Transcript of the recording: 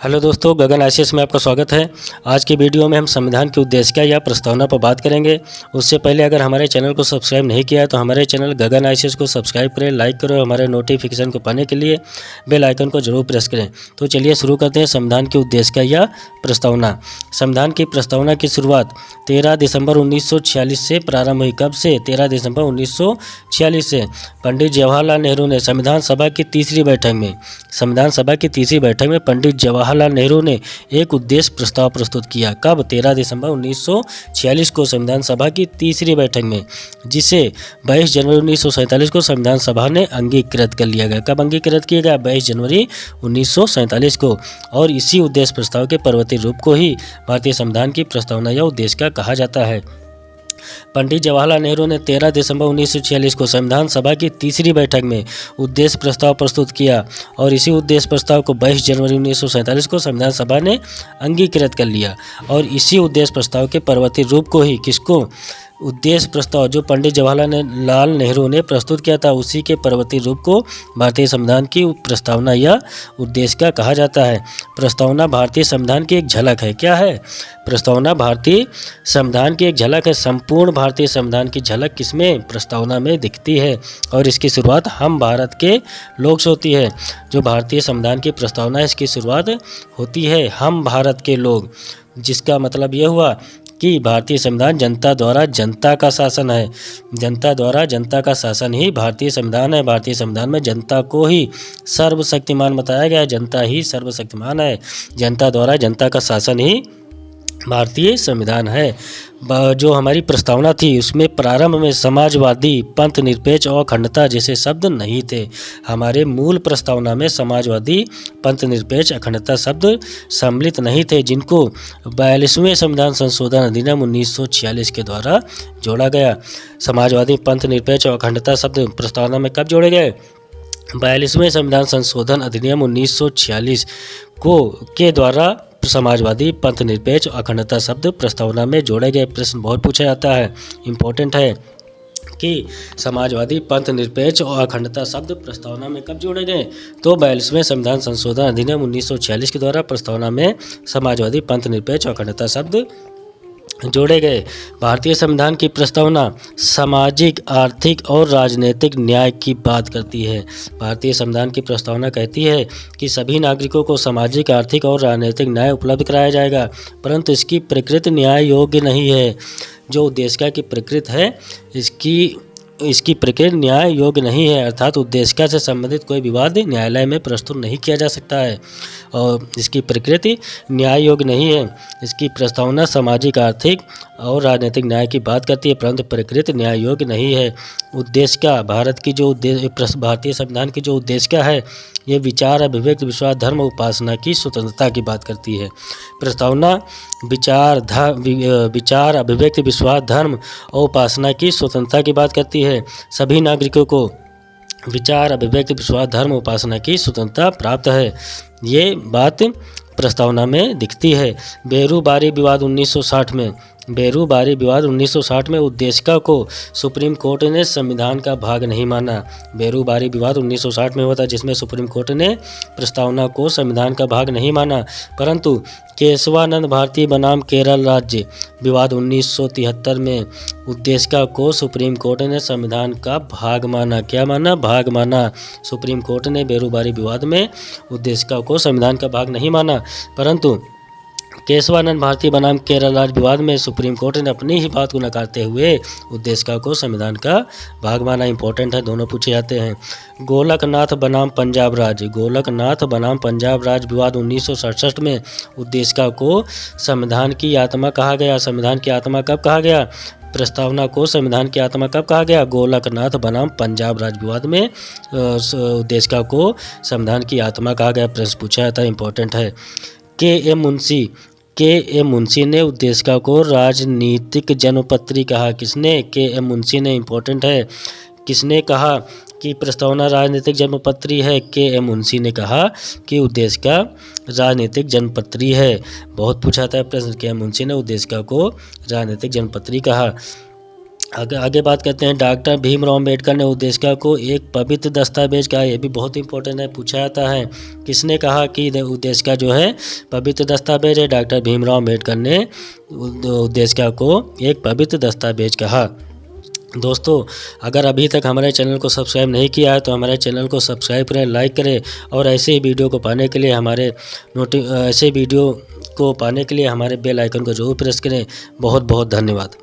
Hello दोस्तों, गगन ICS में आपका स्वागत है। आज की वीडियो में हम संविधान की उद्देशिका या प्रस्तावना पर बात करेंगे। उससे पहले अगर हमारे चैनल को सब्सक्राइब नहीं किया है तो हमारे चैनल गगन आईसीएस को सब्सक्राइब करें, लाइक करें और हमारे नोटिफिकेशन को पाने के लिए बेल आइकन को जरूर प्रेस करें। तो चलिए शुरू करते हैं संविधान की उद्देशिका या प्रस्तावना। संविधान की प्रस्तावना की शुरुआत 13 दिसंबर 1946 से प्रारंभ हुई। कब से? 13 दिसंबर 1946 से। पंडित जवाहरलाल नेहरू ने संविधान सभा की तीसरी बैठक में पंडित जवाहरलाल नेहरू ने एक उद्देश्य प्रस्ताव प्रस्तुत किया। कब? 13 दिसंबर 1946 को संविधान सभा की तीसरी बैठक में, जिसे 22 जनवरी 1947 को संविधान सभा ने अंगीकृत कर लिया गया। कब अंगीकृत किया गया? 22 जनवरी 1947 को। और इसी उद्देश्य प्रस्ताव के पर्वतीय रूप को ही भारतीय संविधान की प्रस्तावना या उद्देशिका कहा जाता है। पंडित जवाहरलाल नेहरू ने 13 दिसंबर 1946 को संविधान सभा की तीसरी बैठक में उद्देश्य प्रस्ताव प्रस्तुत किया और इसी उद्देश्य प्रस्ताव को 22 जनवरी 1947 को संविधान सभा ने अंगीकृत कर लिया। और इसी उद्देश्य प्रस्ताव के पर्वतीय रूप को ही किसको? उद्देश्य प्रस्ताव जो पंडित जवाहरलाल नेहरू ने प्रस्तुत किया था, उसी के पर्वतीय रूप को भारतीय संविधान की प्रस्तावना या उद्देशिका कहा जाता है। प्रस्तावना भारतीय संविधान की एक झलक है। क्या है? प्रस्तावना भारतीय संविधान की एक झलक है। संपूर्ण भारतीय संविधान की झलक किसमें? प्रस्तावना में दिखती है। और इसकी शुरुआत हम भारत के लोग से होती है। जो भारतीय संविधान की प्रस्तावना है, इसकी शुरुआत होती है हम भारत के लोग, जिसका मतलब यह हुआ कि भारतीय संविधान जनता द्वारा जनता का शासन है। जनता द्वारा जनता का शासन ही भारतीय संविधान है। भारतीय संविधान में जनता को ही सर्वशक्तिमान बताया गया है। जनता ही सर्वशक्तिमान है। जनता द्वारा जनता का शासन ही भारतीय संविधान है। जो हमारी प्रस्तावना थी उसमें प्रारंभ में समाजवादी, पंथ निरपेक्ष और अखंडता जैसे शब्द नहीं थे। हमारे मूल प्रस्तावना में समाजवादी, पंथ निरपेक्ष, अखंडता शब्द सम्मिलित नहीं थे, जिनको 42वें संविधान संशोधन अधिनियम 1946 के द्वारा जोड़ा गया। समाजवादी, पंथ निरपेक्ष और अखंडता शब्द प्रस्तावना में कब जोड़े गए? 42वें संविधान संशोधन अधिनियम 1946 के द्वारा समाजवादी, पंथ निरपेक्ष, अखंडता शब्द प्रस्तावना में जोड़े गए। प्रश्न बहुत पूछा जाता है, इम्पोर्टेंट है कि समाजवादी, पंथ निरपेक्ष और अखंडता शब्द प्रस्तावना में कब जोड़े गए? तो 42वें संविधान संशोधन अधिनियम 1946 के द्वारा प्रस्तावना में समाजवादी, पंथ निरपेक्ष और अखंडता शब्द जोड़े गए। भारतीय संविधान की प्रस्तावना सामाजिक, आर्थिक और राजनीतिक न्याय की बात करती है। भारतीय संविधान की प्रस्तावना कहती है कि सभी नागरिकों को सामाजिक, आर्थिक और राजनीतिक न्याय उपलब्ध कराया जाएगा, परंतु इसकी प्रकृति न्याय योग्य नहीं है। जो उद्देशिका की प्रकृति है, इसकी प्रकृति न्याय योग्य नहीं है, अर्थात उद्देशिका से संबंधित कोई विवाद न्यायालय में प्रस्तुत नहीं किया जा सकता है और इसकी प्रकृति न्याय योग्य नहीं है। इसकी प्रस्तावना सामाजिक, आर्थिक और राजनीतिक न्याय की बात करती है, परंतु प्रकृति न्याय योग्य नहीं है। उद्देशिका भारतीय संविधान की जो उद्देशिका है, ये विचार, अभिव्यक्ति, विश्वास, धर्म, उपासना की स्वतंत्रता की बात करती है। प्रस्तावना विचार, अभिव्यक्ति, विश्वास, धर्म और उपासना की स्वतंत्रता की बात करती है। सभी नागरिकों को विचार, अभिव्यक्ति, विश्वास, धर्म, उपासना की स्वतंत्रता प्राप्त है। ये बात प्रस्तावना में दिखती है। बेरूबारी विवाद 1960 में उद्देशिका को सुप्रीम कोर्ट ने संविधान का भाग नहीं माना। बेरूबारी विवाद 1960 में हुआ था, जिसमें सुप्रीम कोर्ट ने प्रस्तावना को संविधान का भाग नहीं माना, परंतु केशवानंद भारती बनाम केरल राज्य विवाद 1973 में उद्देशिका को सुप्रीम कोर्ट ने संविधान का भाग माना। क्या माना? भाग माना। सुप्रीम कोर्ट ने बेरूबारी विवाद में उद्देशिका को संविधान का भाग नहीं माना, परंतु केशवानंद भारती बनाम केरल राज्य विवाद में सुप्रीम कोर्ट ने अपनी ही बात को नकारते हुए उद्देशिका को संविधान का भाग माना। इंपॉर्टेंट है, दोनों पूछे जाते हैं। गोलकनाथ बनाम पंजाब राज्य विवाद 1967 में उद्देशिका को संविधान की आत्मा कहा गया। संविधान की आत्मा कब कहा गया? प्रस्तावना को संविधान की आत्मा कब कहा गया? गोलकनाथ बनाम पंजाब राज्य विवाद में उद्देशिका को संविधान की आत्मा कहा गया। प्रश्न पूछा जाता है, इंपॉर्टेंट है। के एम मुंशी ने उद्देशिका को राजनीतिक जन्मपत्री कहा। किसने? के एम मुंशी ने। इंपॉर्टेंट है, किसने कहा कि प्रस्तावना राजनीतिक जन्मपत्री है? के एम मुंशी ने कहा कि उद्देशिका राजनीतिक जन्मपत्री है। बहुत पूछा था प्रश्न, के एम मुंशी ने उद्देशिका को राजनीतिक जन्मपत्री कहा। आगे आगे बात करते हैं। डॉक्टर भीमराव अम्बेडकर ने उद्देशिका को एक पवित्र दस्तावेज कहा। ये भी बहुत इंपॉर्टेंट है, पूछा जाता है। किसने कहा कि उद्देशिका जो है पवित्र दस्तावेज है? डॉक्टर भीमराव अम्बेडकर ने उद्देशिका को एक पवित्र दस्तावेज कहा। दोस्तों, अगर अभी तक हमारे चैनल को सब्सक्राइब नहीं किया है तो हमारे चैनल को सब्सक्राइब करें, लाइक करें और ऐसे ही वीडियो को पाने के लिए हमारे बेल आइकन को जरूर प्रेस करें। बहुत बहुत धन्यवाद।